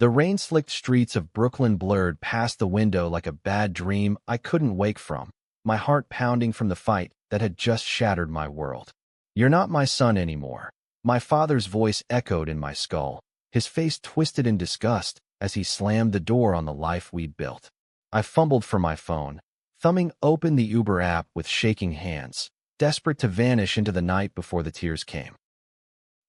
The rain-slicked streets of Brooklyn blurred past the window like a bad dream I couldn't wake from, my heart pounding from the fight that had just shattered my world. "You're not my son anymore." My father's voice echoed in my skull, his face twisted in disgust as he slammed the door on the life we'd built. I fumbled for my phone, thumbing open the Uber app with shaking hands, desperate to vanish into the night before the tears came.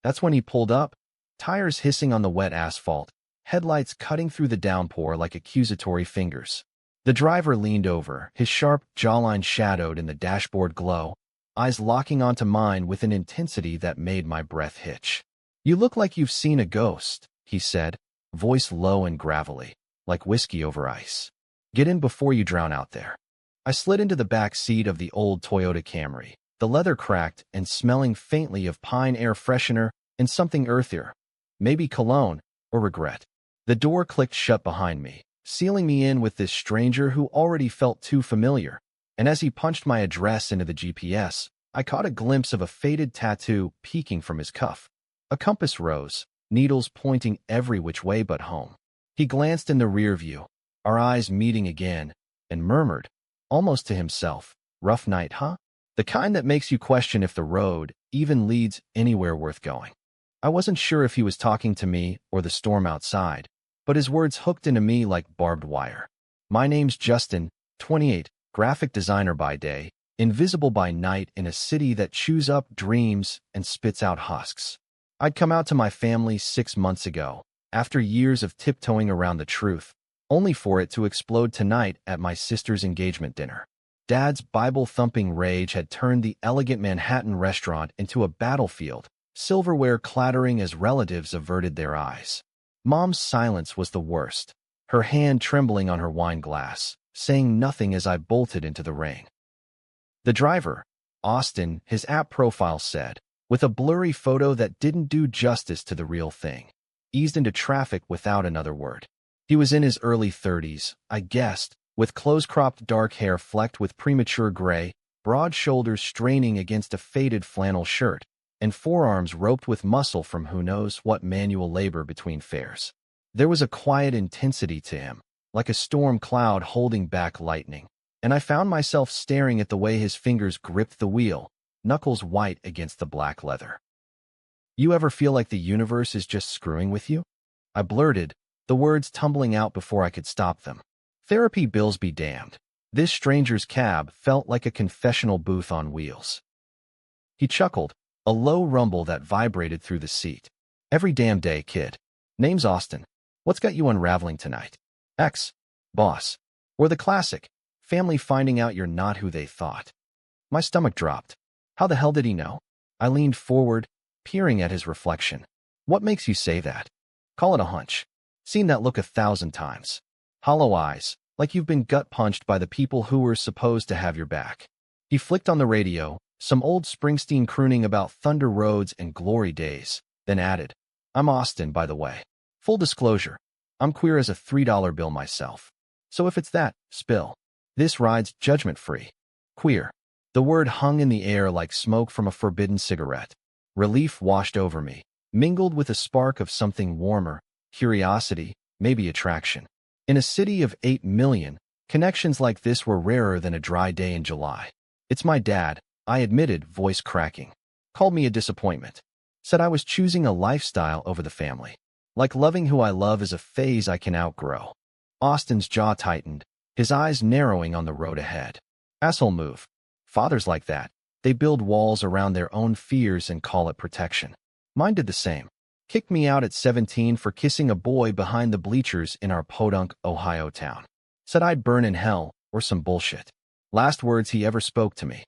That's when he pulled up, tires hissing on the wet asphalt, headlights cutting through the downpour like accusatory fingers. The driver leaned over, his sharp jawline shadowed in the dashboard glow, eyes locking onto mine with an intensity that made my breath hitch. "You look like you've seen a ghost," he said, voice low and gravelly, like whiskey over ice. "Get in before you drown out there." I slid into the back seat of the old Toyota Camry, the leather cracked and smelling faintly of pine air freshener and something earthier, maybe cologne or regret. The door clicked shut behind me, sealing me in with this stranger who already felt too familiar, and as he punched my address into the GPS, I caught a glimpse of a faded tattoo peeking from his cuff. A compass rose, needles pointing every which way but home. He glanced in the rear view, our eyes meeting again, and murmured, almost to himself, "Rough night, huh?" The kind that makes you question if the road even leads anywhere worth going. I wasn't sure if he was talking to me or the storm outside, but his words hooked into me like barbed wire. "My name's Justin, 28, graphic designer by day, invisible by night in a city that chews up dreams and spits out husks. I'd come out to my family 6 months ago, after years of tiptoeing around the truth, only for it to explode tonight at my sister's engagement dinner. Dad's Bible-thumping rage had turned the elegant Manhattan restaurant into a battlefield, silverware clattering as relatives averted their eyes. Mom's silence was the worst, her hand trembling on her wine glass, saying nothing as I bolted into the rain. The driver, Austin, his app profile said, with a blurry photo that didn't do justice to the real thing, eased into traffic without another word. He was in his early 30s, I guessed, with close-cropped dark hair flecked with premature gray, broad shoulders straining against a faded flannel shirt, and forearms roped with muscle from who knows what manual labor between fares. There was a quiet intensity to him, like a storm cloud holding back lightning, and I found myself staring at the way his fingers gripped the wheel, knuckles white against the black leather. "You ever feel like the universe is just screwing with you?" I blurted, the words tumbling out before I could stop them. Therapy bills be damned. This stranger's cab felt like a confessional booth on wheels. He chuckled, a low rumble that vibrated through the seat. "Every damn day, kid. Name's Austin. What's got you unraveling tonight? Ex, boss, or the classic, family finding out you're not who they thought?" My stomach dropped. How the hell did he know? I leaned forward, peering at his reflection. "What makes you say that?" "Call it a hunch. Seen that look 1,000 times. Hollow eyes, like you've been gut-punched by the people who were supposed to have your back." He flicked on the radio, some old Springsteen crooning about thunder roads and glory days, then added, "I'm Austin, by the way. Full disclosure, I'm queer as a $3 bill myself. So if it's that, spill. This ride's judgment-free." Queer. The word hung in the air like smoke from a forbidden cigarette. Relief washed over me, mingled with a spark of something warmer, curiosity, maybe attraction. In a city of 8 million, connections like this were rarer than a dry day in July. "It's my dad," I admitted, voice cracking. "Called me a disappointment. Said I was choosing a lifestyle over the family. Like loving who I love is a phase I can outgrow." Austin's jaw tightened, his eyes narrowing on the road ahead. "Asshole move. Fathers like that, they build walls around their own fears and call it protection. Mine did the same. Kicked me out at 17 for kissing a boy behind the bleachers in our podunk, Ohio town. Said I'd burn in hell, or some bullshit. Last words he ever spoke to me."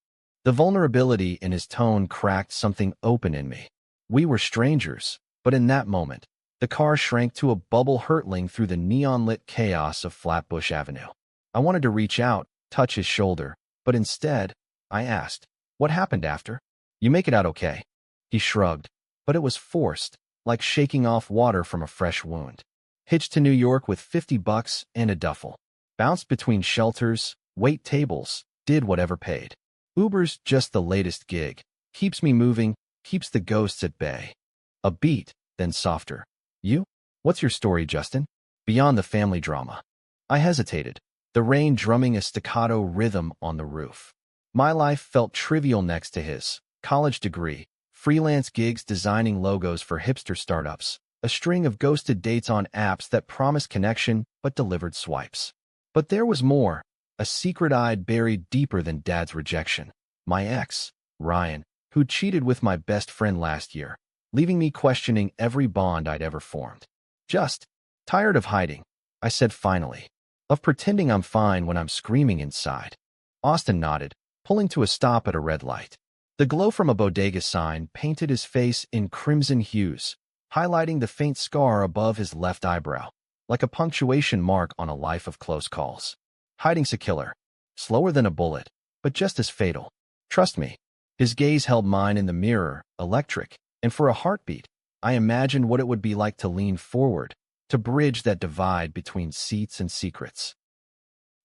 The vulnerability in his tone cracked something open in me. We were strangers, but in that moment, the car shrank to a bubble hurtling through the neon-lit chaos of Flatbush Avenue. I wanted to reach out, touch his shoulder, but instead, I asked, "What happened after? You make it out okay?" He shrugged, but it was forced, like shaking off water from a fresh wound. "Hitched to New York with $50 and a duffel. Bounced between shelters, wait tables, did whatever paid. Uber's just the latest gig. Keeps me moving, keeps the ghosts at bay." A beat, then softer. "You? What's your story, Justin?" beyond the family drama. I hesitated, the rain drumming a staccato rhythm on the roof. My life felt trivial next to his. College degree, freelance gigs designing logos for hipster startups, a string of ghosted dates on apps that promised connection but delivered swipes. But there was more, a secret I'd buried deeper than Dad's rejection. My ex, Ryan, who'd cheated with my best friend last year, leaving me questioning every bond I'd ever formed. Just tired of hiding, I said finally. Of pretending I'm fine when I'm screaming inside. Austin nodded, pulling to a stop at a red light. The glow from a bodega sign painted his face in crimson hues, highlighting the faint scar above his left eyebrow, like a punctuation mark on a life of close calls. Hiding's a killer. Slower than a bullet, but just as fatal. Trust me. His gaze held mine in the mirror, electric, and for a heartbeat, I imagined what it would be like to lean forward, to bridge that divide between seats and secrets.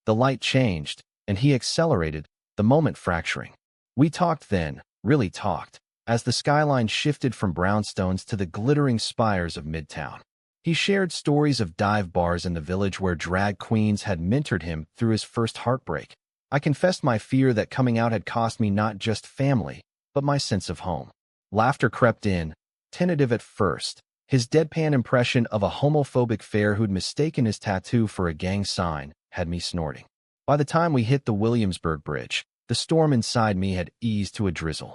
The light changed, and he accelerated, the moment fracturing. We talked then, really talked, as the skyline shifted from brownstones to the glittering spires of Midtown. He shared stories of dive bars in the village where drag queens had mentored him through his first heartbreak. I confessed my fear that coming out had cost me not just family, but my sense of home. Laughter crept in, tentative at first. His deadpan impression of a homophobic fare who'd mistaken his tattoo for a gang sign had me snorting. By the time we hit the Williamsburg Bridge, the storm inside me had eased to a drizzle.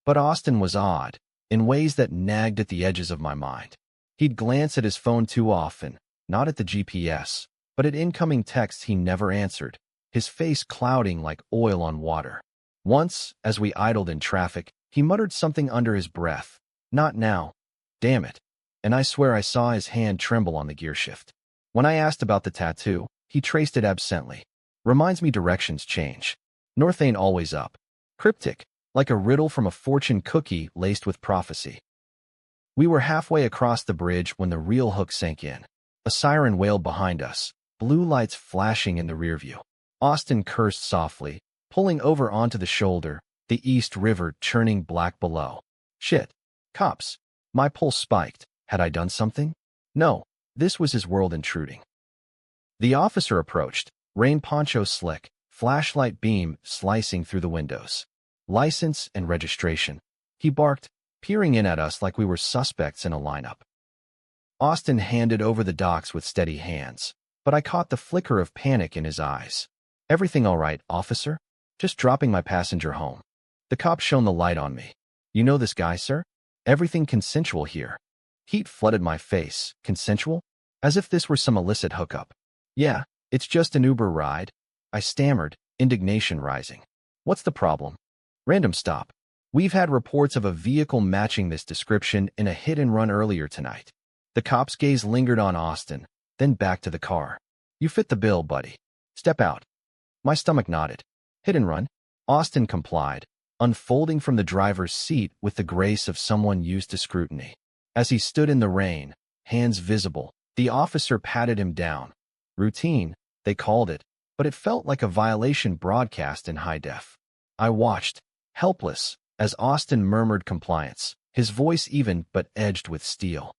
But Austin was odd, in ways that nagged at the edges of my mind. He'd glance at his phone too often, not at the GPS, but at incoming texts he never answered, his face clouding like oil on water. Once, as we idled in traffic, he muttered something under his breath. Not now. Damn it. And I swear I saw his hand tremble on the gearshift. When I asked about the tattoo, he traced it absently. Reminds me directions change. North ain't always up. Cryptic, like a riddle from a fortune cookie laced with prophecy. We were halfway across the bridge when the real hook sank in. A siren wailed behind us, blue lights flashing in the rearview. Austin cursed softly, pulling over onto the shoulder, the East River churning black below. Shit. Cops. My pulse spiked. Had I done something? No. This was his world intruding. The officer approached, rain poncho slick, flashlight beam slicing through the windows. License and registration. He barked, peering in at us like we were suspects in a lineup. Austin handed over the docs with steady hands, but I caught the flicker of panic in his eyes. Everything all right, officer? Just dropping my passenger home. The cop shone the light on me. You know this guy, sir? Everything consensual here. Heat flooded my face. Consensual? As if this were some illicit hookup. Yeah, it's just an Uber ride. I stammered, indignation rising. What's the problem? Random stop. We've had reports of a vehicle matching this description in a hit-and-run earlier tonight. The cop's gaze lingered on Austin, then back to the car. You fit the bill, buddy. Step out. My stomach nodded. Hit and run. Austin complied, unfolding from the driver's seat with the grace of someone used to scrutiny. As he stood in the rain, hands visible, the officer patted him down. Routine, they called it, but it felt like a violation broadcast in high def. I watched, helpless, as Austin murmured compliance, his voice even but edged with steel.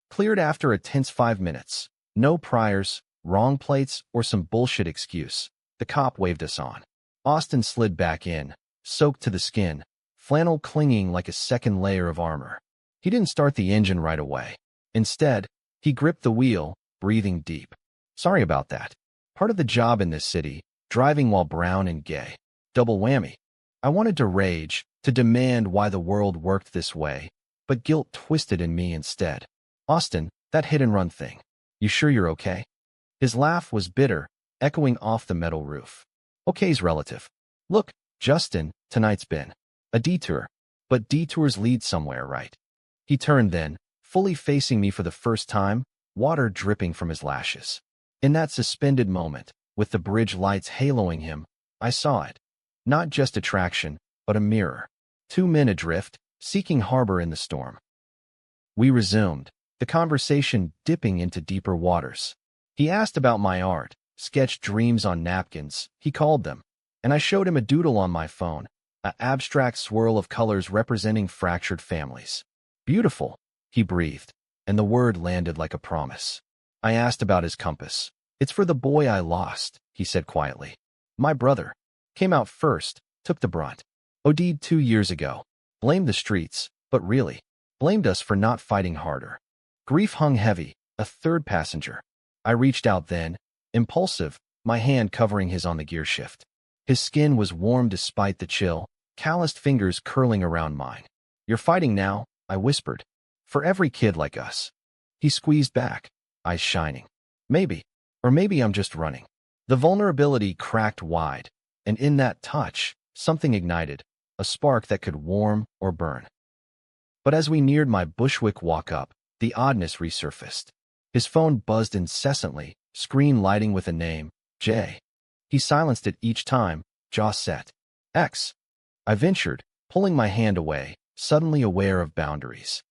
Cleared after a tense 5 minutes. No priors, wrong plates, or some bullshit excuse. The cop waved us on. Austin slid back in, soaked to the skin, flannel clinging like a second layer of armor. He didn't start the engine right away. Instead, he gripped the wheel, breathing deep. Sorry about that. Part of the job in this city, driving while brown and gay. Double whammy. I wanted to rage, to demand why the world worked this way, but guilt twisted in me instead. Austin, that hit-and-run thing. You sure you're okay? His laugh was bitter, echoing off the metal roof. Okay's relative. Look, Justin, tonight's been a detour. But detours lead somewhere, right? He turned then, fully facing me for the first time, water dripping from his lashes. In that suspended moment, with the bridge lights haloing him, I saw it. Not just attraction, but a mirror. Two men adrift, seeking harbor in the storm. We resumed, the conversation dipping into deeper waters. He asked about my art, sketched dreams on napkins, he called them, and I showed him a doodle on my phone, an abstract swirl of colors representing fractured families. Beautiful, he breathed, and the word landed like a promise. I asked about his compass. It's for the boy I lost, he said quietly. My brother. Came out first, took the brunt. OD'd 2 years ago. Blamed the streets, but really, blamed us for not fighting harder. Grief hung heavy, a third passenger. I reached out then, impulsive, my hand covering his on the gear shift. His skin was warm despite the chill, calloused fingers curling around mine. You're fighting now, I whispered. For every kid like us. He squeezed back, eyes shining. Maybe, or maybe I'm just running. The vulnerability cracked wide, and in that touch, something ignited, a spark that could warm or burn. But as we neared my Bushwick walk-up, the oddness resurfaced. His phone buzzed incessantly, screen lighting with a name, J. He silenced it each time, jaw set. X. I ventured, pulling my hand away, suddenly aware of boundaries.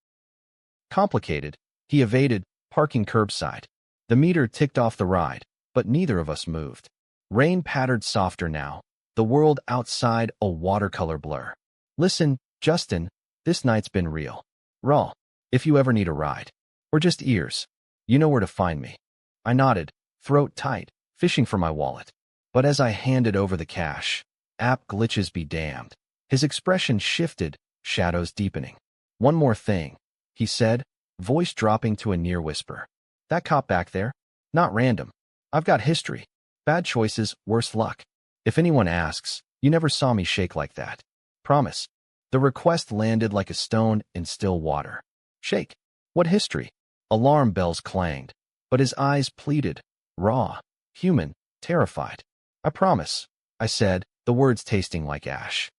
Complicated, he evaded, parking curbside. The meter ticked off the ride, but neither of us moved. Rain pattered softer now, the world outside a watercolor blur. Listen, Justin, this night's been real. Raw. If you ever need a ride. Or just ears. You know where to find me. I nodded, throat tight, fishing for my wallet. But as I handed over the cash, app glitches be damned. His expression shifted, shadows deepening. One more thing, he said, voice dropping to a near whisper. That cop back there? Not random. I've got history. Bad choices, worse luck. If anyone asks, you never saw me shake like that. Promise. The request landed like a stone in still water. Shake. What history? Alarm bells clanged, but his eyes pleaded, raw, human, terrified. I promise, I said, the words tasting like ash.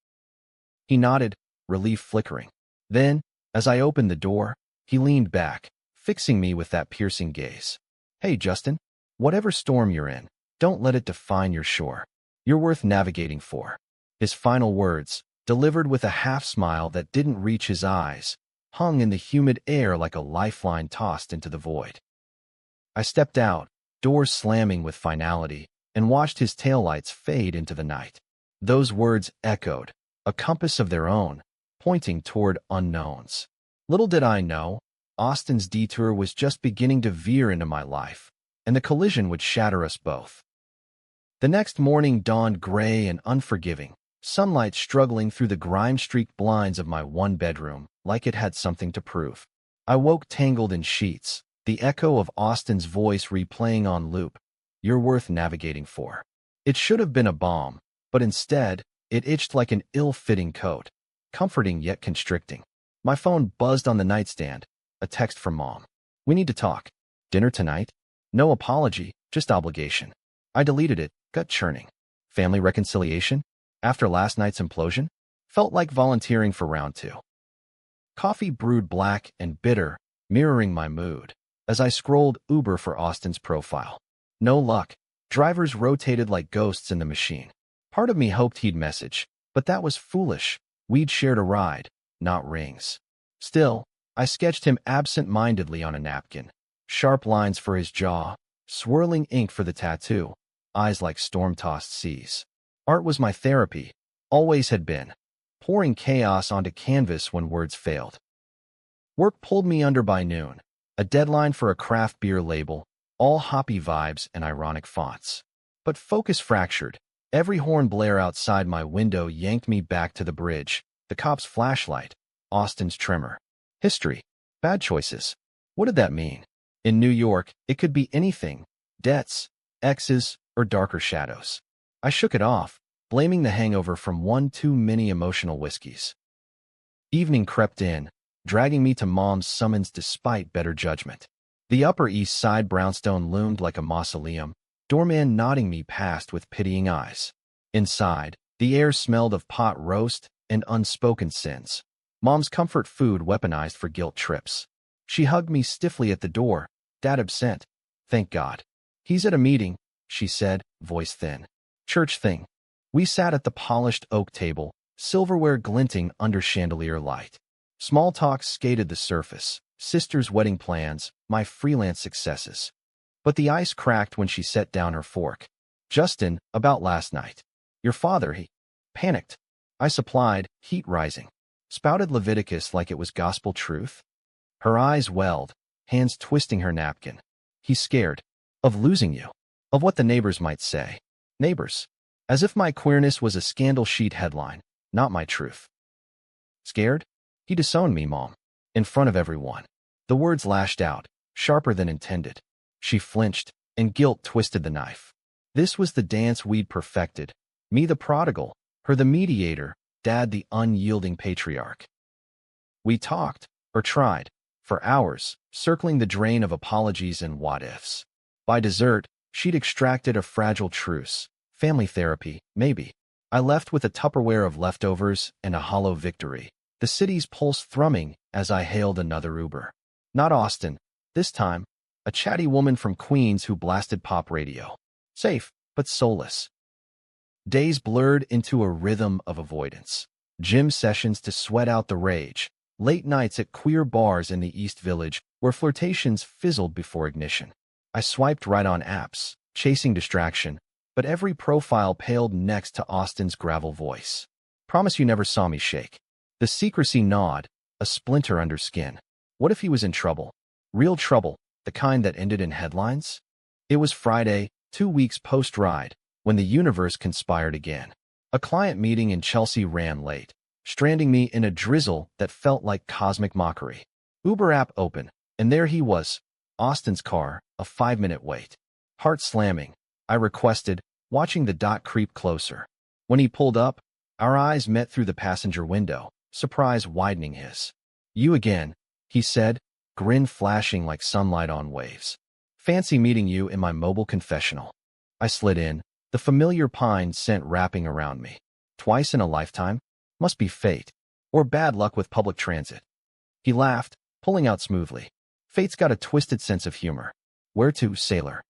He nodded, relief flickering. Then, as I opened the door, he leaned back, fixing me with that piercing gaze. Hey, Justin, whatever storm you're in, don't let it define your shore. You're worth navigating for. His final words, delivered with a half-smile that didn't reach his eyes, hung in the humid air like a lifeline tossed into the void. I stepped out, doors slamming with finality, and watched his taillights fade into the night. Those words echoed, a compass of their own, pointing toward unknowns. Little did I know, Austin's detour was just beginning to veer into my life, and the collision would shatter us both. The next morning dawned gray and unforgiving, sunlight struggling through the grime-streaked blinds of my one-bedroom like it had something to prove. I woke tangled in sheets, the echo of Austin's voice replaying on loop. You're worth navigating for. It should have been a balm, but instead, it itched like an ill-fitting coat, comforting yet constricting. My phone buzzed on the nightstand, a text from Mom. We need to talk. Dinner tonight? No apology, just obligation. I deleted it, gut churning. Family reconciliation? After last night's implosion? Felt like volunteering for round 2. Coffee brewed black and bitter, mirroring my mood, as I scrolled Uber for Austin's profile. No luck. Drivers rotated like ghosts in the machine. Part of me hoped he'd message, but that was foolish. We'd shared a ride, not rings. Still, I sketched him absent-mindedly on a napkin. Sharp lines for his jaw, swirling ink for the tattoo, eyes like storm-tossed seas. Art was my therapy, always had been, pouring chaos onto canvas when words failed. Work pulled me under by noon, a deadline for a craft beer label, all hoppy vibes and ironic fonts. But focus fractured. Every horn blare outside my window yanked me back to the bridge, the cop's flashlight, Austin's tremor. History. Bad choices. What did that mean? In New York, it could be anything. Debts, exes, or darker shadows. I shook it off, blaming the hangover from one too many emotional whiskeys. Evening crept in, dragging me to Mom's summons despite better judgment. The Upper East Side brownstone loomed like a mausoleum, doorman nodding me past with pitying eyes. Inside, the air smelled of pot roast and unspoken sins. Mom's comfort food weaponized for guilt trips. She hugged me stiffly at the door, Dad absent. Thank God. He's at a meeting, she said, voice thin. Church thing. We sat at the polished oak table, silverware glinting under chandelier light. Small talk skated the surface, sister's wedding plans, my freelance successes. But the ice cracked when she set down her fork. Justin, about last night. Your father, he panicked. I supplied, heat rising. Spouted Leviticus like it was gospel truth. Her eyes welled, hands twisting her napkin. He's scared. Of losing you. Of what the neighbors might say. Neighbors. As if my queerness was a scandal sheet headline, not my truth. Scared? He disowned me, Mom. In front of everyone. The words lashed out, sharper than intended. She flinched, and guilt twisted the knife. This was the dance we'd perfected. Me the prodigal, her the mediator, Dad the unyielding patriarch. We talked, or tried, for hours, circling the drain of apologies and what-ifs. By dessert, she'd extracted a fragile truce. Family therapy, maybe. I left with a Tupperware of leftovers and a hollow victory. The city's pulse thrumming as I hailed another Uber. Not Austin. This time, a chatty woman from Queens who blasted pop radio. Safe, but soulless. Days blurred into a rhythm of avoidance. Gym sessions to sweat out the rage. Late nights at queer bars in the East Village where flirtations fizzled before ignition. I swiped right on apps, chasing distraction, but every profile paled next to Austin's gravel voice. Promise you never saw me shake. The secrecy gnawed, a splinter under skin. What if he was in trouble? Real trouble, the kind that ended in headlines? It was Friday, 2 weeks post-ride, when the universe conspired again. A client meeting in Chelsea ran late, stranding me in a drizzle that felt like cosmic mockery. Uber app open, and there he was, Austin's car, a 5-minute wait. Heart slamming, I requested, watching the dot creep closer. When he pulled up, our eyes met through the passenger window, surprise widening his. You again, he said, grin flashing like sunlight on waves. Fancy meeting you in my mobile confessional. I slid in, the familiar pine scent wrapping around me. Twice in a lifetime? Must be fate. Or bad luck with public transit. He laughed, pulling out smoothly. Fate's got a twisted sense of humor. Where to, sailor?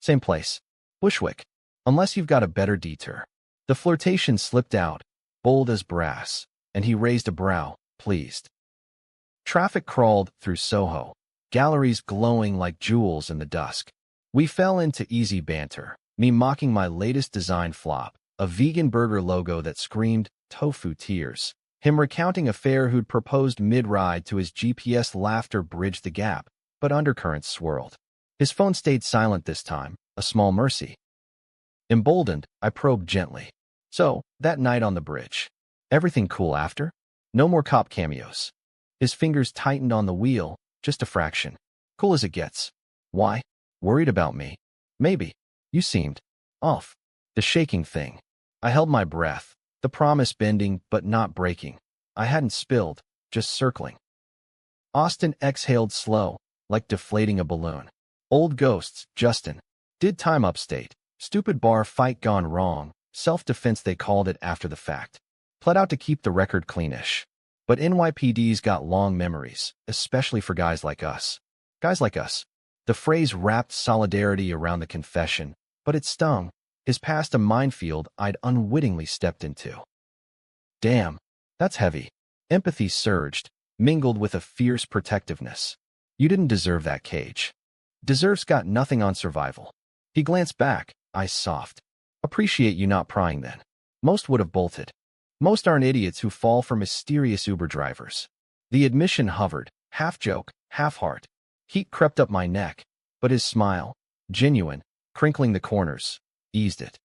Same place. Bushwick. Unless you've got a better detour. The flirtation slipped out, bold as brass, and he raised a brow, pleased. Traffic crawled through Soho, galleries glowing like jewels in the dusk. We fell into easy banter, me mocking my latest design flop, a vegan burger logo that screamed tofu tears. Him recounting a fare who'd proposed mid-ride to his GPS laughter bridged the gap, but undercurrents swirled. His phone stayed silent this time, a small mercy. Emboldened, I probed gently. So, that night on the bridge. Everything cool after? No more cop cameos. His fingers tightened on the wheel, just a fraction. Cool as it gets. Why? Worried about me? Maybe. You seemed off. The shaking thing. I held my breath, the promise bending but not breaking. I hadn't spilled, just circling. Austin exhaled slow, like deflating a balloon. Old ghosts, Justin. Did time upstate. Stupid bar fight gone wrong. Self-defense they called it after the fact. Pled out to keep the record cleanish. But NYPD's got long memories, especially for guys like us. Guys like us. The phrase wrapped solidarity around the confession, but it stung. His past a minefield I'd unwittingly stepped into. Damn, that's heavy. Empathy surged, mingled with a fierce protectiveness. You didn't deserve that cage. Deserves got nothing on survival. He glanced back, eyes soft. Appreciate you not prying then. Most would have bolted. Most aren't idiots who fall for mysterious Uber drivers. The admission hovered, half joke, half heart. Heat crept up my neck, but his smile, genuine, crinkling the corners, eased it.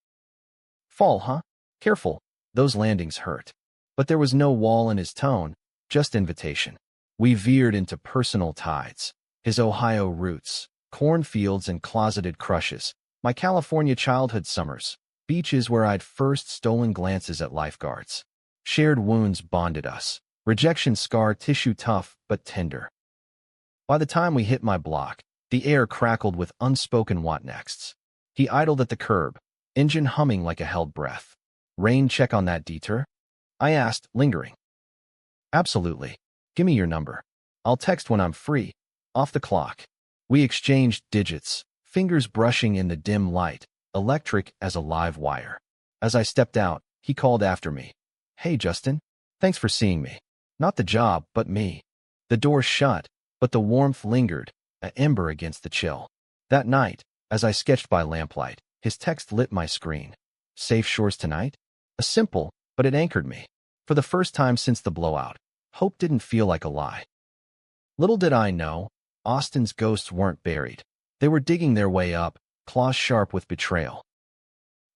Fall, huh? Careful, those landings hurt. But there was no wall in his tone, just invitation. We veered into personal tides. His Ohio roots, cornfields and closeted crushes, my California childhood summers, beaches where I'd first stolen glances at lifeguards. Shared wounds bonded us. Rejection scar tissue tough but tender. By the time we hit my block, the air crackled with unspoken what nexts. He idled at the curb, engine humming like a held breath. Rain check on that detour? I asked, lingering. Absolutely. Give me your number. I'll text when I'm free. Off the clock. We exchanged digits, fingers brushing in the dim light, electric as a live wire. As I stepped out, he called after me. Hey, Justin. Thanks for seeing me. Not the job, but me. The door shut, but the warmth lingered, an ember against the chill. That night, as I sketched by lamplight, his text lit my screen. Safe shores tonight? A simple, but it anchored me. For the first time since the blowout, hope didn't feel like a lie. Little did I know, Austin's ghosts weren't buried. They were digging their way up, claws sharp with betrayal.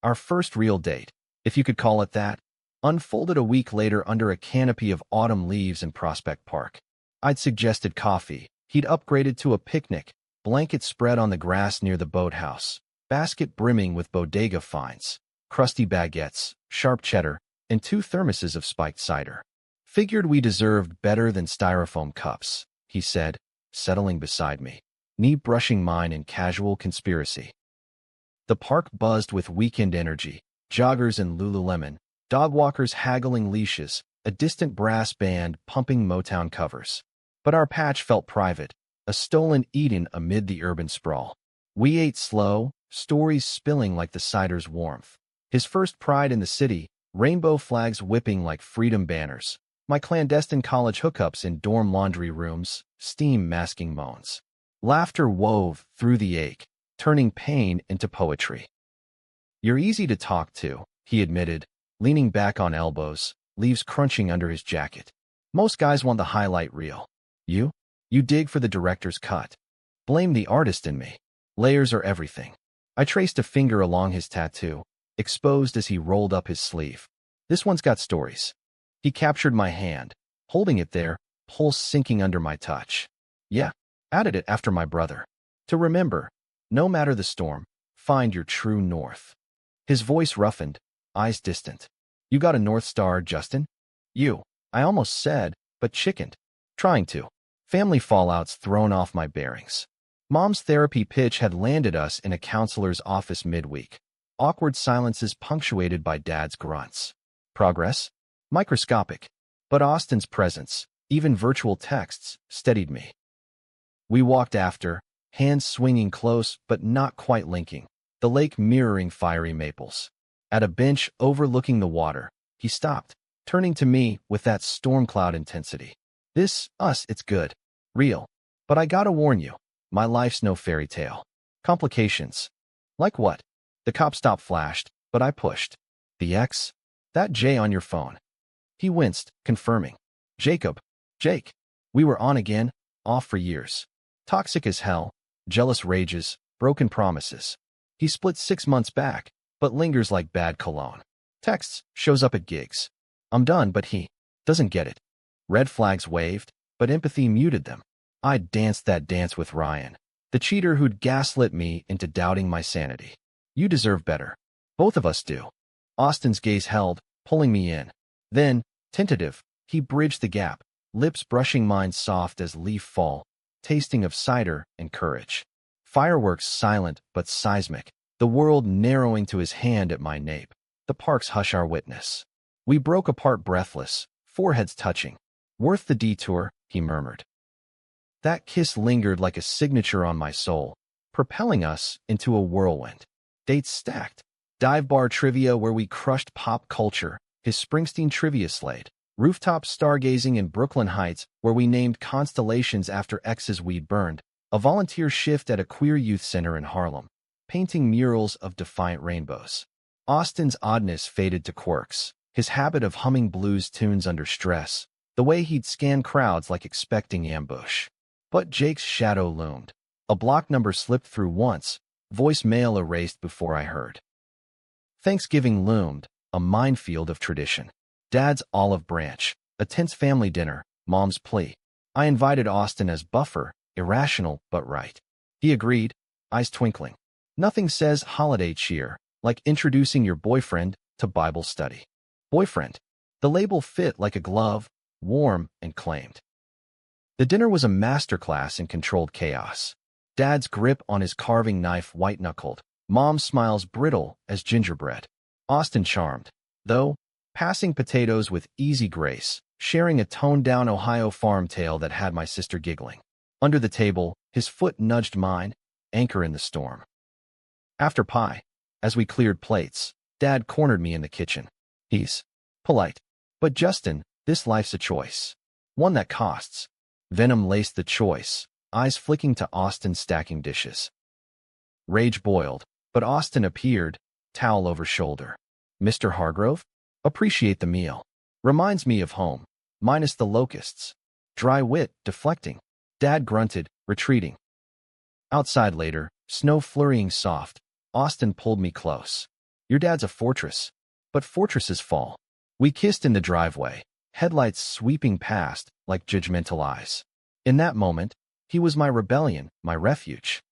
Our first real date, if you could call it that, unfolded a week later under a canopy of autumn leaves in Prospect Park. I'd suggested coffee. He'd upgraded to a picnic, blanket spread on the grass near the boathouse, basket brimming with bodega finds, crusty baguettes, sharp cheddar, and 2 thermoses of spiked cider. Figured we deserved better than styrofoam cups, he said, settling beside me, knee brushing mine in casual conspiracy. The park buzzed with weekend energy, joggers in Lululemon, dog walkers haggling leashes, a distant brass band pumping Motown covers. But our patch felt private, a stolen Eden amid the urban sprawl. We ate slow, stories spilling like the cider's warmth. His first pride in the city, rainbow flags whipping like freedom banners. My clandestine college hookups in dorm laundry rooms, steam masking moans. Laughter wove through the ache, turning pain into poetry. You're easy to talk to, he admitted, leaning back on elbows, leaves crunching under his jacket. Most guys want the highlight reel. You dig for the director's cut. Blame the artist in me. Layers are everything. I traced a finger along his tattoo, exposed as he rolled up his sleeve. This one's got stories. He captured my hand, holding it there, pulse sinking under my touch. Yeah, added it after my brother. To remember, no matter the storm, find your true north. His voice roughened, eyes distant. You got a North Star, Justin? I almost said, but chickened. Trying to. Family fallouts thrown off my bearings. Mom's therapy pitch had landed us in a counselor's office midweek. Awkward silences punctuated by Dad's grunts. Progress? Microscopic. But Austin's presence, even virtual texts, steadied me. We walked after, hands swinging close but not quite linking, the lake mirroring fiery maples. At a bench overlooking the water, he stopped, turning to me with that storm cloud intensity. It's good. Real. But I gotta warn you, my life's no fairy tale. Complications. Like what? The cop stop flashed, but I pushed. The X? That J on your phone. He winced, confirming. Jake. We were on again, off for years. Toxic as hell, jealous rages, broken promises. He split 6 months back, but lingers like bad cologne. Texts, shows up at gigs. I'm done, but he doesn't get it. Red flags waved, but empathy muted them. I danced that dance with Ryan, the cheater who'd gaslit me into doubting my sanity. You deserve better. Both of us do. Austin's gaze held, pulling me in. Then, tentative, he bridged the gap, lips brushing mine soft as leaf fall, tasting of cider and courage. Fireworks silent but seismic, the world narrowing to his hand at my nape. The parks hush our witness. We broke apart breathless, foreheads touching. Worth the detour, he murmured. That kiss lingered like a signature on my soul, propelling us into a whirlwind. Dates stacked. Dive bar trivia where we crushed pop culture, his Springsteen trivia slate. Rooftop stargazing in Brooklyn Heights where we named constellations after exes we'd burned. A volunteer shift at a queer youth center in Harlem, painting murals of defiant rainbows. Austin's oddness faded to quirks, his habit of humming blues tunes under stress, the way he'd scan crowds like expecting ambush. But Jake's shadow loomed. A block number slipped through once, voicemail erased before I heard. Thanksgiving loomed, a minefield of tradition. Dad's olive branch, a tense family dinner, Mom's plea. I invited Austin as buffer, irrational but right. He agreed, eyes twinkling. Nothing says holiday cheer like introducing your boyfriend to Bible study. Boyfriend. The label fit like a glove, warm and claimed. The dinner was a masterclass in controlled chaos. Dad's grip on his carving knife white-knuckled, Mom's smiles brittle as gingerbread. Austin charmed, though, passing potatoes with easy grace, sharing a toned-down Ohio farm tale that had my sister giggling. Under the table, his foot nudged mine, anchor in the storm. After pie, as we cleared plates, Dad cornered me in the kitchen. He's polite. But Justin, this life's a choice. One that costs. Venom laced the choice, eyes flicking to Austin stacking dishes. Rage boiled, but Austin appeared, towel over shoulder. Mr. Hargrove? Appreciate the meal. Reminds me of home, minus the locusts. Dry wit, deflecting. Dad grunted, retreating. Outside later, snow flurrying soft, Austin pulled me close. Your dad's a fortress, but fortresses fall. We kissed in the driveway, headlights sweeping past like judgmental eyes. In that moment, he was my rebellion, my refuge.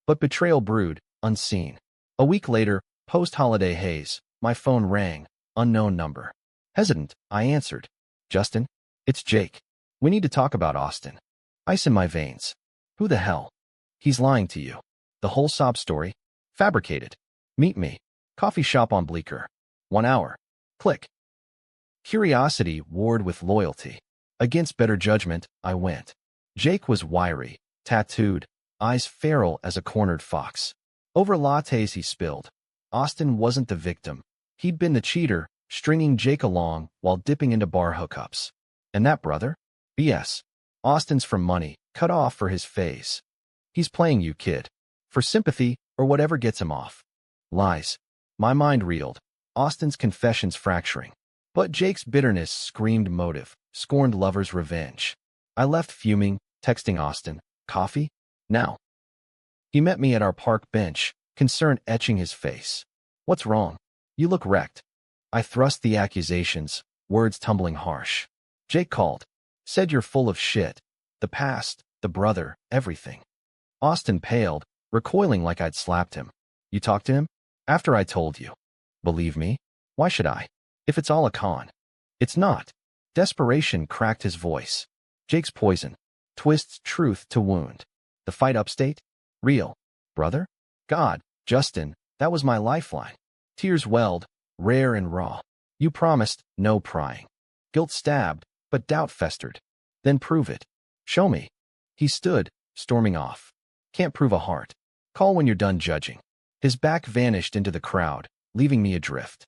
But betrayal brewed, unseen. A week later, post-holiday haze, my phone rang, unknown number. Hesitant, I answered. Justin? It's Jake. We need to talk about Austin. Ice in my veins. Who the hell? He's lying to you. The whole sob story? Fabricated. Meet me. Coffee shop on Bleecker. 1 hour. Click. Curiosity warred with loyalty. Against better judgment, I went. Jake was wiry, tattooed, eyes feral as a cornered fox. Over lattes he spilled. Austin wasn't the victim. He'd been the cheater, stringing Jake along while dipping into bar hookups. And that brother? BS. Austin's from money, cut off for his phase. He's playing you, kid. For sympathy or whatever gets him off. Lies. My mind reeled. Austin's confessions fracturing. But Jake's bitterness screamed motive, scorned lover's revenge. I left fuming, texting Austin, coffee? Now. He met me at our park bench, concern etching his face. What's wrong? You look wrecked. I thrust the accusations, words tumbling harsh. Jake called. Said you're full of shit. The past, the brother, everything. Austin paled, recoiling like I'd slapped him. You talked to him? After I told you. Believe me? Why should I? If it's all a con. It's not. Desperation cracked his voice. Jake's poison. Twists truth to wound. The fight upstate? Real. Brother? God, Justin, that was my lifeline. Tears welled, rare and raw. You promised, no prying. Guilt stabbed, but doubt festered. Then prove it. Show me. He stood, storming off. Can't prove a heart. Call when you're done judging. His back vanished into the crowd, leaving me adrift.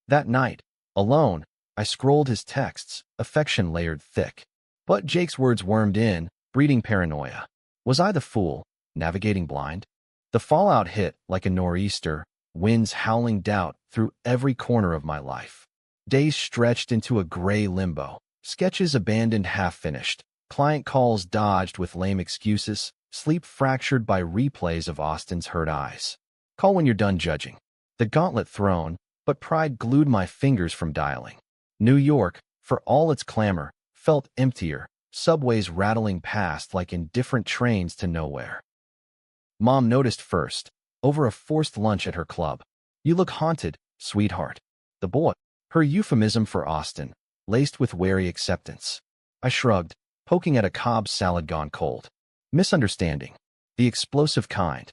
That night, alone, I scrolled his texts, affection layered thick. But Jake's words wormed in, breeding paranoia. Was I the fool, navigating blind? The fallout hit like a nor'easter, winds howling doubt through every corner of my life. Days stretched into a gray limbo, sketches abandoned half-finished, client calls dodged with lame excuses, sleep fractured by replays of Austin's hurt eyes. Call when you're done judging. The gauntlet thrown, but pride glued my fingers from dialing. New York, for all its clamor, felt emptier, subways rattling past like indifferent trains to nowhere. Mom noticed first, over a forced lunch at her club. You look haunted, sweetheart. The boy. Her euphemism for Austin, laced with wary acceptance. I shrugged, poking at a Cobb salad gone cold. Misunderstanding. The explosive kind.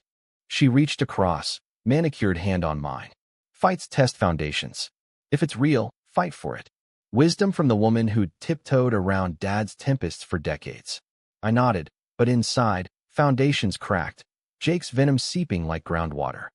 She reached across, manicured hand on mine. Fights test foundations. If it's real, fight for it. Wisdom from the woman who'd tiptoed around Dad's tempests for decades. I nodded, but inside, foundations cracked, Jake's venom seeping like groundwater.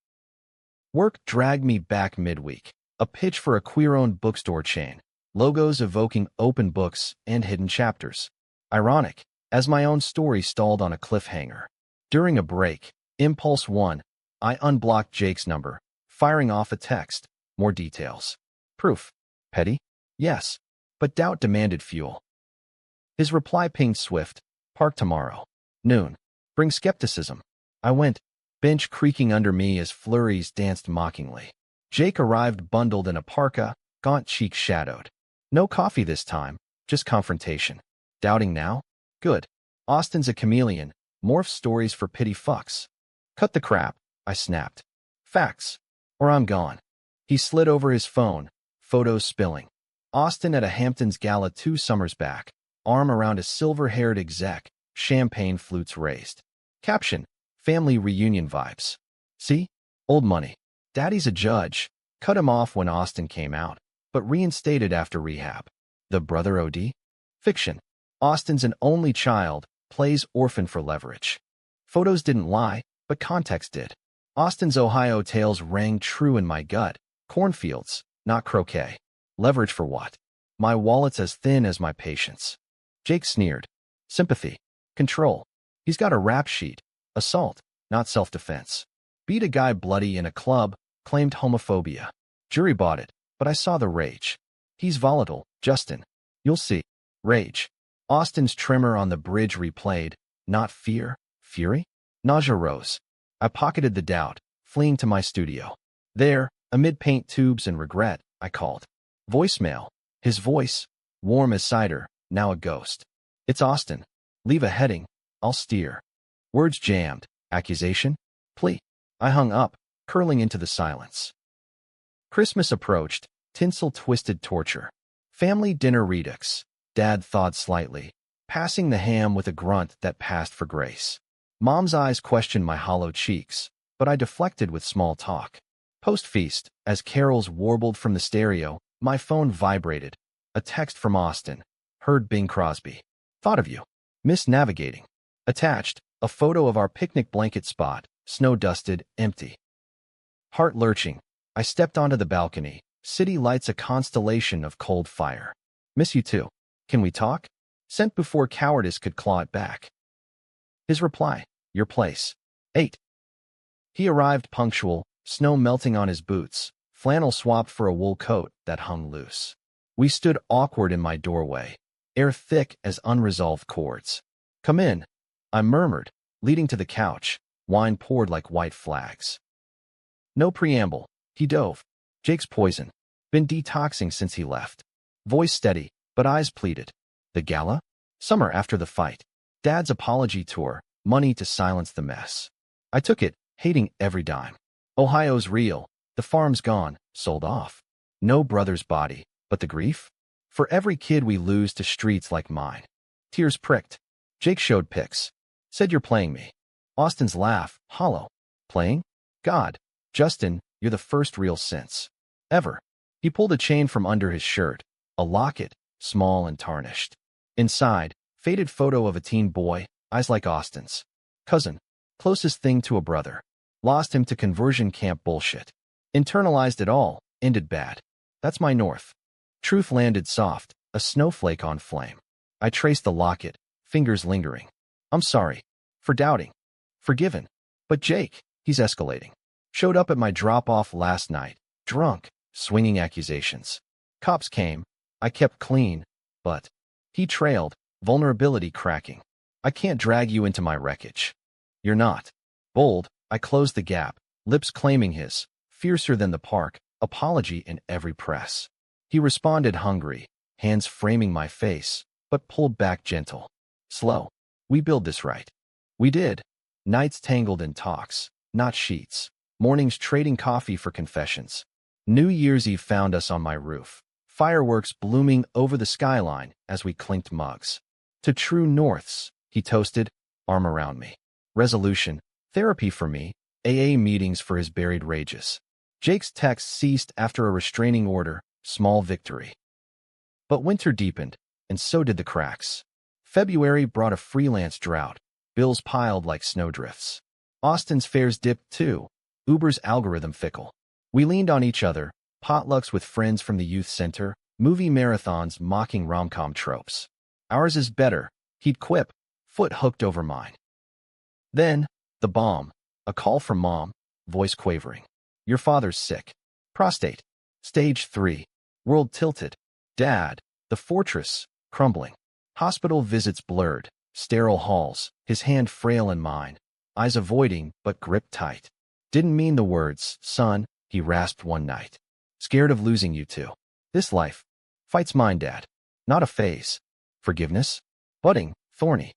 Work dragged me back midweek. A pitch for a queer-owned bookstore chain. Logos evoking open books and hidden chapters. Ironic, as my own story stalled on a cliffhanger. During a break, Impulse 1, I unblocked Jake's number, firing off a text. More details. Proof. Petty? Yes. But doubt demanded fuel. His reply pinged swift. Park tomorrow. Noon. Bring skepticism. I went, bench creaking under me as flurries danced mockingly. Jake arrived bundled in a parka, gaunt cheeks shadowed. No coffee this time, just confrontation. Doubting now? Good. Austin's a chameleon, morph stories for pity fucks. Cut the crap, I snapped. Facts. Or I'm gone. He slid over his phone, photos spilling. Austin at a Hamptons gala 2 summers back, arm around a silver-haired exec, champagne flutes raised. Caption, family reunion vibes. See? Old money. Daddy's a judge. Cut him off when Austin came out, but reinstated after rehab. The brother OD? Fiction. Austin's an only child, plays orphan for leverage. Photos didn't lie, but context did. Austin's Ohio tales rang true in my gut. Cornfields, not croquet. Leverage for what? My wallet's as thin as my patience. Jake sneered. Sympathy. Control. He's got a rap sheet. Assault, not self-defense. Beat a guy bloody in a club, claimed homophobia. Jury bought it, but I saw the rage. He's volatile, Justin. You'll see. Rage. Austin's tremor on the bridge replayed. Not fear, fury? Nausea rose. I pocketed the doubt, fleeing to my studio. There, amid paint tubes and regret, I called. Voicemail. His voice, warm as cider, now a ghost. It's Austin. Leave a heading. I'll steer. Words jammed. Accusation? Plea. I hung up, curling into the silence. Christmas approached, tinsel twisted torture. Family dinner redux. Dad thawed slightly, passing the ham with a grunt that passed for grace. Mom's eyes questioned my hollow cheeks, but I deflected with small talk. Post-feast, as carols warbled from the stereo, my phone vibrated. A text from Austin. Heard Bing Crosby. Thought of you. Miss navigating. Attached, a photo of our picnic blanket spot, snow-dusted, empty. Heart lurching, I stepped onto the balcony. City lights a constellation of cold fire. Miss you too. Can we talk? Sent before cowardice could claw it back. His reply. Your place. 8. He arrived punctual, snow melting on his boots, flannel swapped for a wool coat that hung loose. We stood awkward in my doorway, air thick as unresolved chords. Come in, I murmured, leading to the couch, wine poured like white flags. No preamble, he dove. Jake's poison. Been detoxing since he left. Voice steady, but eyes pleaded. The gala? Summer after the fight. Dad's apology tour, money to silence the mess. I took it, hating every dime. Ohio's real, the farm's gone, sold off. No brother's body, but the grief? For every kid we lose to streets like mine. Tears pricked. Jake showed pics. Said you're playing me. Austin's laugh, hollow. Playing? God. Justin, you're the first real since. Ever. He pulled a chain from under his shirt. A locket, small and tarnished. Inside, faded photo of a teen boy, eyes like Austin's. Cousin. Closest thing to a brother. Lost him to conversion camp bullshit. Internalized it all, ended bad. That's my north. Truth landed soft, a snowflake on flame. I traced the locket, fingers lingering. I'm sorry. For doubting. Forgiven. But Jake, he's escalating. Showed up at my drop-off last night, drunk, swinging accusations. Cops came. I kept clean, but he trailed, vulnerability cracking. I can't drag you into my wreckage. You're not. Bold, I closed the gap, lips claiming his, fiercer than the park, apology in every press. He responded hungry, hands framing my face, but pulled back gentle. Slow. We build this right. We did. Nights tangled in talks, not sheets. Mornings trading coffee for confessions. New Year's Eve found us on my roof. Fireworks blooming over the skyline as we clinked mugs. To true norths, he toasted, arm around me. Resolution, therapy for me, AA meetings for his buried rages. Jake's text ceased after a restraining order, small victory. But winter deepened, and so did the cracks. February brought a freelance drought, bills piled like snowdrifts. Austin's fares dipped too, Uber's algorithm fickle. We leaned on each other, potlucks with friends from the youth center, movie marathons mocking rom-com tropes. Ours is better, he'd quip, foot hooked over mine. Then, the bomb, a call from Mom, voice quavering. Your father's sick. Prostate. Stage 3. World tilted. Dad, the fortress, crumbling. Hospital visits blurred, sterile halls, his hand frail in mine, eyes avoiding but gripped tight. Didn't mean the words, son, he rasped one night. Scared of losing you too. This life. Fight's mine, Dad. Not a phase. Forgiveness? Budding, thorny.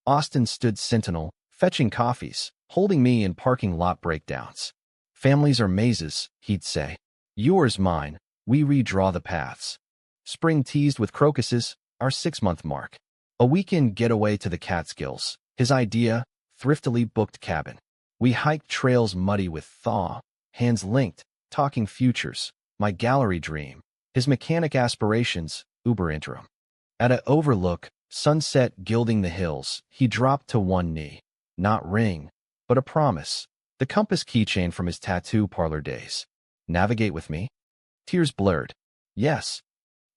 Austin stood sentinel, fetching coffees, holding me in parking lot breakdowns. Families are mazes, he'd say. Yours, mine, we redraw the paths. Spring teased with crocuses, our 6-month mark. A weekend getaway to the Catskills, his idea, thriftily booked cabin. We hiked trails muddy with thaw, hands linked, talking futures, my gallery dream, his mechanic aspirations, Uber interim. At a overlook, sunset gilding the hills, he dropped to one knee. Not ring, but a promise. The compass keychain from his tattoo parlor days. Navigate with me? Tears blurred. Yes.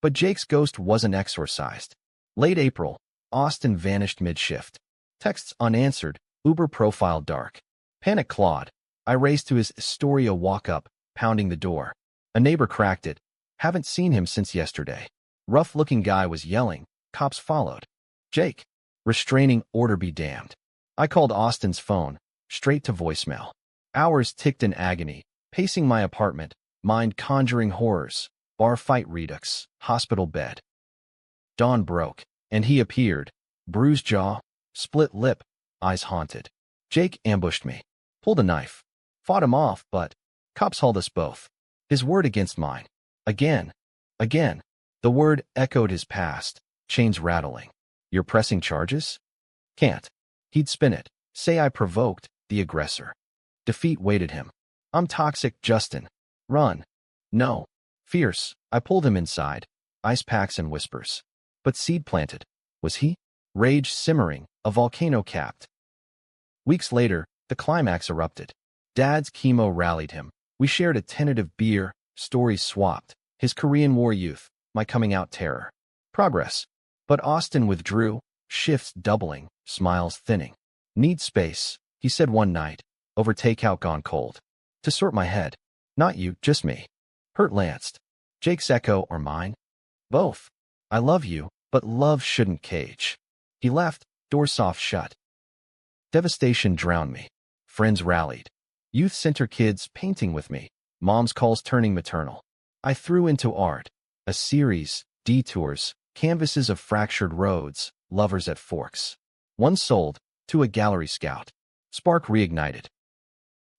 But Jake's ghost wasn't exorcised. Late April, Austin vanished mid-shift. Texts unanswered, Uber profile dark. Panic clawed. I raced to his Astoria walk-up, pounding the door. A neighbor cracked it. Haven't seen him since yesterday. Rough-looking guy was yelling. Cops followed. Jake. Restraining order be damned. I called Austin's phone, straight to voicemail. Hours ticked in agony, pacing my apartment, mind conjuring horrors, bar fight redux, hospital bed. Dawn broke, and he appeared, bruised jaw, split lip, eyes haunted. Jake ambushed me, pulled a knife, fought him off, but cops hauled us both. His word against mine. Again. Again. The word echoed his past, chains rattling. You're pressing charges? Can't. He'd spin it, say I provoked the aggressor. Defeat waited him. I'm toxic, Justin. Run. No. Fierce. I pulled him inside, ice packs and whispers. But seed planted. Was he? Rage simmering, a volcano capped. Weeks later, the climax erupted. Dad's chemo rallied him. We shared a tentative beer, stories swapped. His Korean War youth, my coming out terror. Progress. But Austin withdrew, shifts doubling, smiles thinning. Need space, he said one night, over takeout gone cold. To sort my head. Not you, just me. Hurt lanced. Jake's echo or mine? Both. I love you, but love shouldn't cage. He left, door soft shut. Devastation drowned me. Friends rallied. Youth center kids painting with me. Mom's calls turning maternal. I threw into art. A series, detours, canvases of fractured roads, lovers at forks. One sold, to a gallery scout. Spark reignited.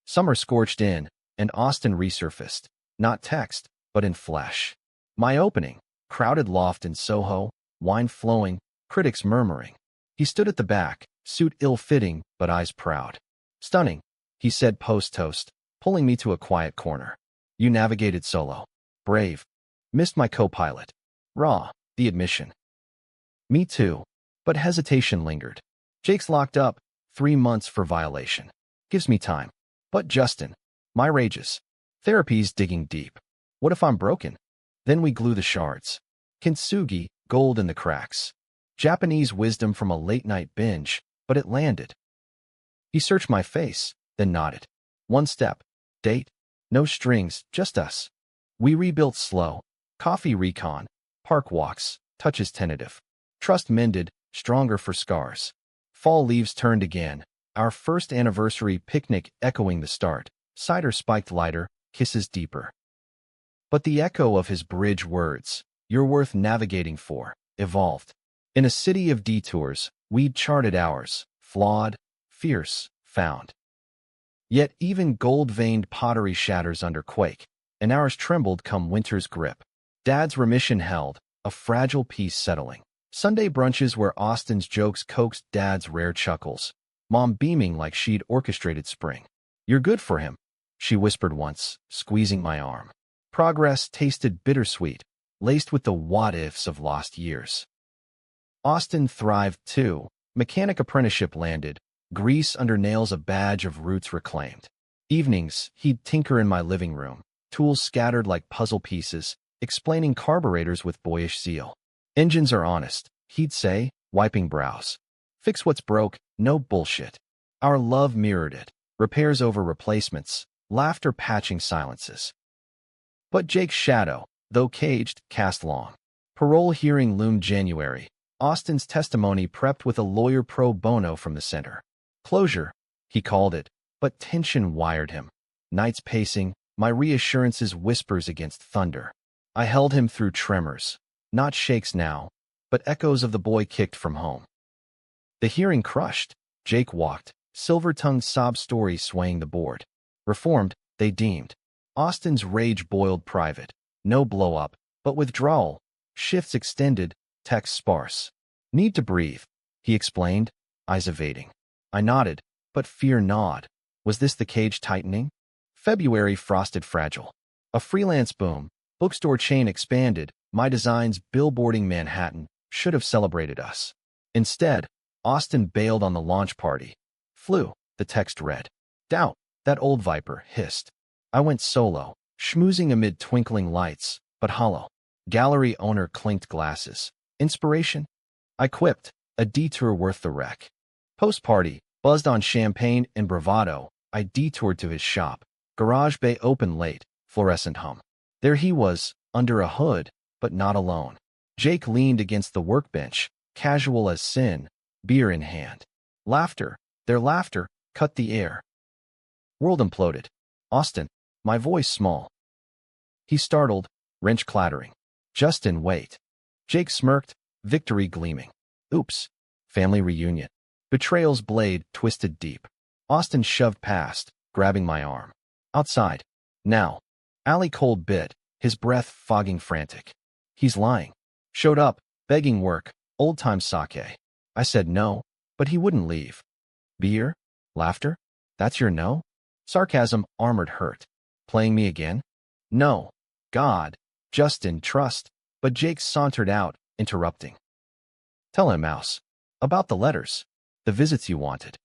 Summer scorched in, and Austin resurfaced. Not text, but in flesh. My opening. Crowded loft in Soho, wine flowing, critics murmuring. He stood at the back, suit ill-fitting, but eyes proud. Stunning, he said post-toast, pulling me to a quiet corner. You navigated solo. Brave. Missed my co-pilot. Raw, the admission. Me too. But hesitation lingered. Jake's locked up, 3 months for violation. Gives me time. But Justin. My rages. Therapy's digging deep. What if I'm broken? Then we glue the shards. Kintsugi, gold in the cracks. Japanese wisdom from a late-night binge, but it landed. He searched my face, then nodded. One step. Date. No strings, just us. We rebuilt slow. Coffee recon. Park walks. Touches tentative. Trust mended, stronger for scars. Fall leaves turned again. Our first anniversary picnic echoing the start. Cider spiked lighter, kisses deeper. But the echo of his bridge words, you're worth navigating for, evolved. In a city of detours, we'd charted ours, flawed, fierce, found. Yet even gold-veined pottery shatters under quake, and ours trembled come winter's grip. Dad's remission held, a fragile peace settling. Sunday brunches where Austin's jokes coaxed Dad's rare chuckles. Mom beaming like she'd orchestrated spring. You're good for him, she whispered once, squeezing my arm. Progress tasted bittersweet, laced with the what-ifs of lost years. Austin thrived too. Mechanic apprenticeship landed, grease under nails a badge of roots reclaimed. Evenings, he'd tinker in my living room, tools scattered like puzzle pieces, explaining carburetors with boyish zeal. Engines are honest, he'd say, wiping brows. Fix what's broke, no bullshit. Our love mirrored it, repairs over replacements, laughter patching silences. But Jake's shadow, though caged, cast long. Parole hearing loomed January. Austin's testimony prepped with a lawyer pro bono from the center. Closure, he called it, but tension wired him. Nights pacing, my reassurances whispers against thunder. I held him through tremors. Not shakes now, but echoes of the boy kicked from home. The hearing crushed. Jake walked, silver-tongued sob story swaying the board. Reformed, they deemed. Austin's rage boiled private. No blow-up, but withdrawal. Shifts extended, text sparse. Need to breathe, he explained, eyes evading. I nodded, but fear gnawed. Was this the cage tightening? February frosted fragile. A freelance boom, bookstore chain expanded, my designs billboarding Manhattan, should have celebrated us. Instead, Austin bailed on the launch party. Flew, the text read. Doubt, that old viper hissed. I went solo, schmoozing amid twinkling lights, but hollow. Gallery owner clinked glasses. Inspiration? I quipped, a detour worth the wreck. Post-party, buzzed on champagne and bravado, I detoured to his shop. Garage bay open late, fluorescent hum. There he was, under a hood, but not alone. Jake leaned against the workbench, casual as sin, beer in hand. Laughter, Their laughter cut the air. World imploded. Austin, my voice small. He startled, wrench clattering. Justin, wait. Jake smirked, victory gleaming. Oops. Family reunion. Betrayal's blade twisted deep. Austin shoved past, grabbing my arm. Outside. Now. Allie cold bit, his breath fogging frantic. He's lying. Showed up, begging work, old-time sake. I said no, but he wouldn't leave. Beer? Laughter? That's your no? Sarcasm armored hurt. Playing me again? No. God. Justin, trust. But Jake sauntered out, interrupting. Tell him, Mouse. About the letters. The visits you wanted.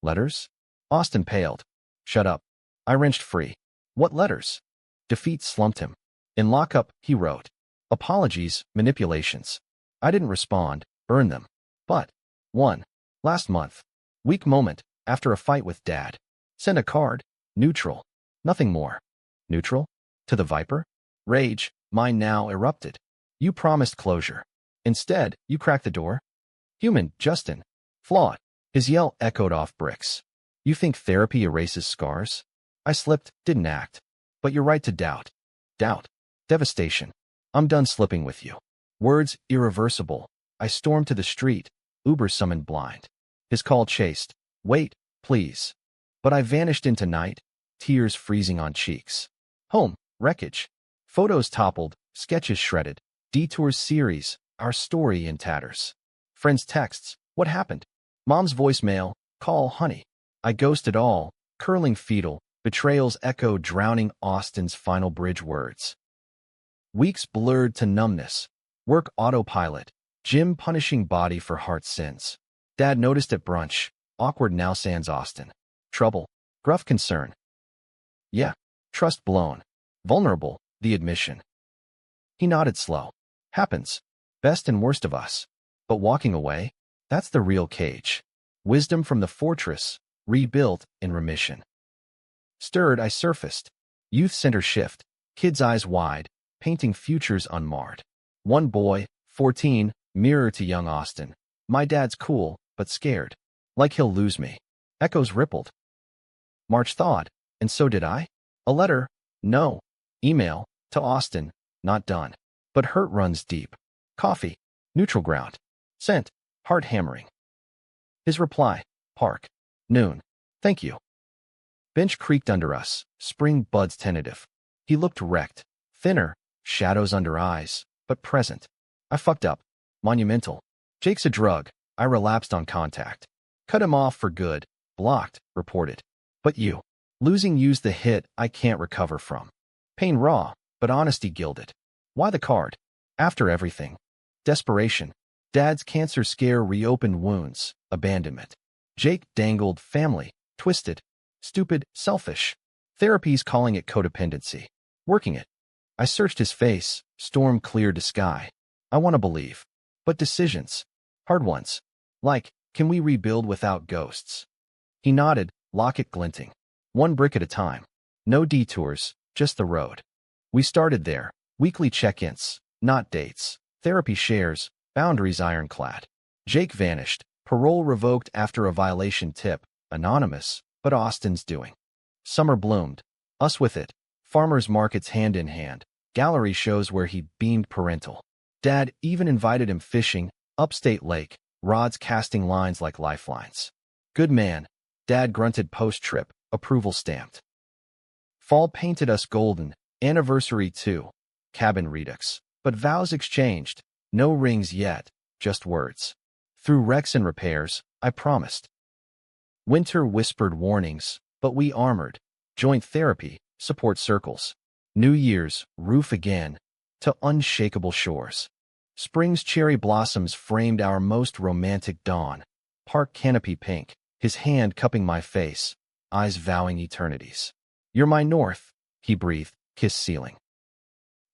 Letters? Austin paled. Shut up. I wrenched free. What letters? Defeat slumped him. In lockup, he wrote. Apologies, manipulations. I didn't respond, burn them. But. One. Last month. Weak moment, after a fight with Dad. Sent a card. Neutral. Nothing more. Neutral? To the Viper? Rage, mine now erupted. You promised closure. Instead, you cracked the door. Human, Justin. Flawed. His yell echoed off bricks. You think therapy erases scars? I slipped, didn't act. But you're right to doubt. Doubt. Devastation. I'm done slipping with you. Words irreversible. I stormed to the street. Uber summoned blind. His call chased. Wait, please. But I vanished into night, tears freezing on cheeks. Home, wreckage. Photos toppled, sketches shredded. Detours series, our story in tatters. Friends' texts, what happened? Mom's voicemail, call honey. I ghosted all, curling fetal, betrayal's echo drowning Austin's final bridge words. Weeks blurred to numbness. Work autopilot. Gym punishing body for heart sins. Dad noticed at brunch. Awkward now sans Austin. Trouble. Gruff concern. Yeah. Trust blown. Vulnerable. The admission. He nodded slow. Happens. Best and worst of us. But walking away? That's the real cage. Wisdom from the fortress. Rebuilt in remission. Stirred, I surfaced. Youth center shift. Kids' eyes wide. Painting futures unmarred. One boy, 14, mirror to young Austin. My dad's cool, but scared. Like he'll lose me. Echoes rippled. March thawed, and so did I. A letter, no. Email, to Austin, not done. But hurt runs deep. Coffee, neutral ground. Sent, heart hammering. His reply, park. Noon. Thank you. Bench creaked under us, spring buds tentative. He looked wrecked. Thinner, shadows under eyes, but present. I fucked up. Monumental. Jake's a drug. I relapsed on contact. Cut him off for good. Blocked, reported. But you. Losing you's the hit I can't recover from. Pain raw, but honesty gilded. Why the card? After everything. Desperation. Dad's cancer scare reopened wounds. Abandonment. Jake dangled family. Twisted. Stupid. Selfish. Therapy's calling it codependency. Working it. I searched his face. Storm cleared to sky. I want to believe. But decisions. Hard ones. Like, can we rebuild without ghosts? He nodded, locket glinting. One brick at a time. No detours, just the road. We started there. Weekly check-ins, not dates. Therapy shares, boundaries ironclad. Jake vanished. Parole revoked after a violation tip. Anonymous, but Austin's doing. Summer bloomed. Us with it. Farmers markets hand in hand. Gallery shows where he beamed parental. Dad even invited him fishing, upstate lake, rods casting lines like lifelines. Good man. Dad grunted post-trip, approval stamped. Fall painted us golden, anniversary too. Cabin redux. But vows exchanged. No rings yet, just words. Through wrecks and repairs, I promised. Winter whispered warnings, but we armored. Joint therapy, support circles. New Year's, roof again. To unshakable shores. Spring's cherry blossoms framed our most romantic dawn. Park canopy pink, his hand cupping my face, eyes vowing eternities. You're my north, he breathed, kiss ceiling.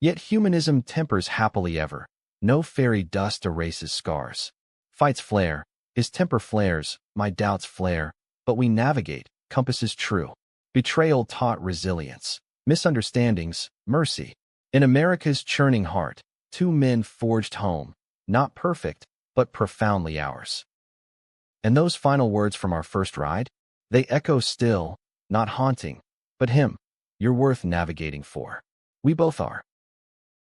Yet humanism tempers happily ever. No fairy dust erases scars. Fights flare, his temper flares, my doubts flare, but we navigate, compasses true. Betrayal taught resilience, misunderstandings, mercy. In America's churning heart, two men forged home, not perfect, but profoundly ours. And those final words from our first ride? They echo still, not haunting, but him. You're worth navigating for. We both are.